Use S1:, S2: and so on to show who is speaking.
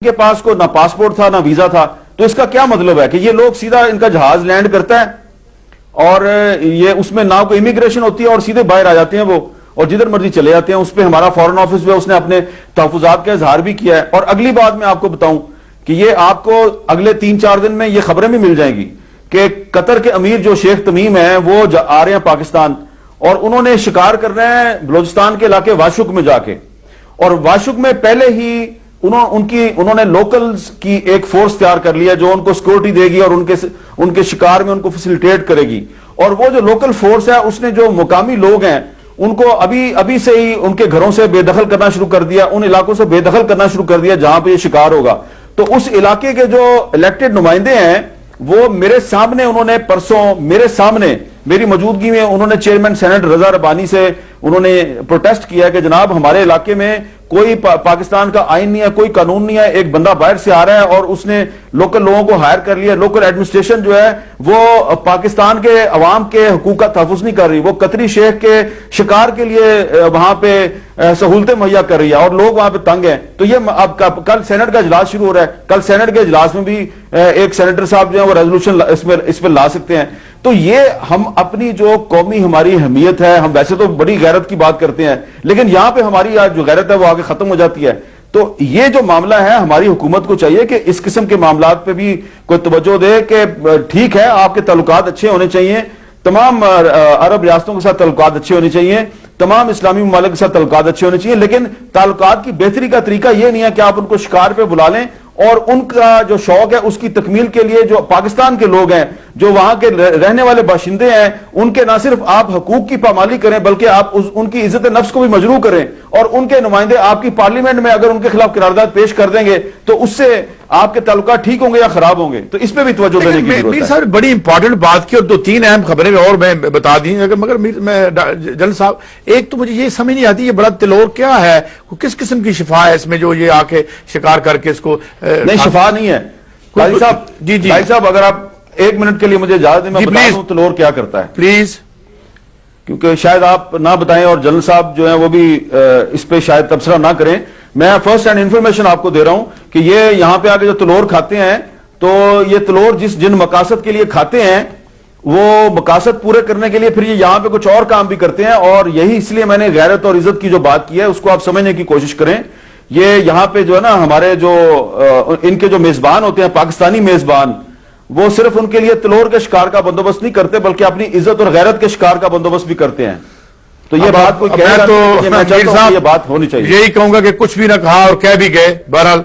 S1: کے پاس کو نہ پاسپورٹ تھا نہ ویزا تھا، تو اس کا کیا مطلب ہے کہ یہ لوگ سیدھا ان کا جہاز لینڈ کرتا ہے اور یہ اس میں نہ کوئی امیگریشن ہوتی ہے اور سیدھے باہر آ جاتے ہیں وہ، اور جدھر مرضی چلے جاتے ہیں. اس پہ ہمارا فورن آفس جو ہے اس نے اپنے تحفظات کا اظہار بھی کیا ہے. اور اگلی بات میں آپ کو بتاؤں کہ یہ آپ کو اگلے 3-4 دن میں یہ خبریں بھی مل جائیں گی کہ قطر کے امیر جو شیخ تمیم ہیں وہ آ رہے ہیں پاکستان، اور انہوں نے شکار کر رہے ہیں بلوچستان کے علاقے واشک میں جا کے، اور واشک میں پہلے ہی انہوں نے لوکلز کی ایک فورس تیار کر لیا جو ان کو سیکورٹی دے گی اور ان کے شکار میں ان کو فیسیلیٹیٹ کرے گی. اور وہ جو لوکل فورس ہے اس نے جو مقامی لوگ ہیں ان کو ابھی سے ہی ان کے گھروں سے بے دخل کرنا شروع کر دیا، ان علاقوں سے بے دخل کرنا شروع کر دیا جہاں پہ یہ شکار ہوگا. تو اس علاقے کے جو الیکٹڈ نمائندے ہیں وہ میرے سامنے انہوں نے پرسوں میرے سامنے میری موجودگی میں انہوں نے چیئرمین سینٹ رضا ربانی سے انہوں نے پروٹیسٹ کیا کہ جناب ہمارے علاقے میں کوئی پاکستان کا آئین نہیں ہے، کوئی قانون نہیں ہے، ایک بندہ باہر سے آ رہا ہے اور اس نے لوکل لوگوں کو ہائر کر لیا. لوکل ایڈمنسٹریشن جو ہے وہ پاکستان کے عوام کے حقوق کا تحفظ نہیں کر رہی، وہ قطری شیخ کے شکار کے لیے وہاں پہ سہولتیں مہیا کر رہی ہے اور لوگ وہاں پہ تنگ ہیں. تو یہ اب کل سینٹ کا اجلاس شروع ہو رہا ہے، کل سینٹ کے اجلاس میں بھی ایک سینیٹر صاحب جو ہیں وہ ریزولوشن اس پہ لا سکتے ہیں. تو یہ ہم اپنی جو قومی ہماری اہمیت ہے، ہم ویسے تو بڑی غیرت کی بات کرتے ہیں لیکن یہاں پہ ہماری جو غیرت ہے وہ آگے ختم ہو جاتی ہے. تو یہ جو معاملہ ہے ہماری حکومت کو چاہیے کہ اس قسم کے معاملات پہ بھی کوئی توجہ دے کہ ٹھیک ہے آپ کے تعلقات اچھے ہونے چاہیے، تمام عرب ریاستوں کے ساتھ تعلقات اچھے ہونے چاہیے، تمام اسلامی ممالک کے ساتھ تعلقات اچھے ہونے چاہیے، لیکن تعلقات کی بہتری کا طریقہ یہ نہیں ہے کہ آپ ان کو شکار پہ بلا لیں اور ان کا جو شوق ہے اس کی تکمیل کے لیے جو پاکستان کے لوگ ہیں جو وہاں کے رہنے والے باشندے ہیں ان کے نہ صرف آپ حقوق کی پامالی کریں بلکہ آپ ان کی عزت نفس کو بھی مجروح کریں، اور ان کے نمائندے آپ کی پارلیمنٹ میں اگر ان کے خلاف قرارداد پیش کر دیں گے تو اس سے آپ کے تعلقات ٹھیک ہوں گے یا خراب ہوں گے. تو اس پہ بھی توجہ دینے کی ضرورت ہے.
S2: میر صاحب بڑی امپورٹنٹ بات کی اور 2-3 اہم خبریں اور میں بتا دیں مگر میں جنرل صاحب ایک تو مجھے یہ سمجھ نہیں آتی یہ بڑا تلور کیا ہے، کس قسم کی شفا ہے اس میں جو یہ آ کے شکار کر کے اس کو
S1: نہیں شفا نہیں ہے بھائی صاحب. جی بھائی صاحب اگر آپ 1 منٹ کے لیے مجھے اجازت دیں میں بتا دوں تلور کیا کرتا ہے
S2: پلیز،
S1: کیونکہ شاید آپ نہ بتائیں اور جنرل صاحب جو ہیں وہ بھی اس پہ شاید تبصرہ نہ کریں. میں فرسٹ ہینڈ انفارمیشن آپ کو دے رہا ہوں کہ یہ یہاں پہ آگے جو تلور کھاتے ہیں تو یہ تلور جن مقاصد کے لیے کھاتے ہیں وہ مقاصد پورے کرنے کے لیے پھر یہ یہاں پہ کچھ اور کام بھی کرتے ہیں، اور یہی اس لیے میں نے غیرت اور عزت کی جو بات کی ہے اس کو آپ سمجھنے کی کوشش کریں. یہ یہاں پہ جو ہے نا ہمارے جو ان کے جو میزبان ہوتے ہیں پاکستانی میزبان وہ صرف ان کے لیے تلور کے شکار کا بندوبست نہیں کرتے بلکہ اپنی عزت اور غیرت کے شکار کا بندوبست بھی کرتے ہیں. تو یہ بات کوئی کہہ رہا ہے تو میں چاہتا ہوں یہ بات ہونی چاہیے.
S2: یہی کہوں گا کہ کچھ بھی نہ کہا اور کہہ بھی گئے. بہرحال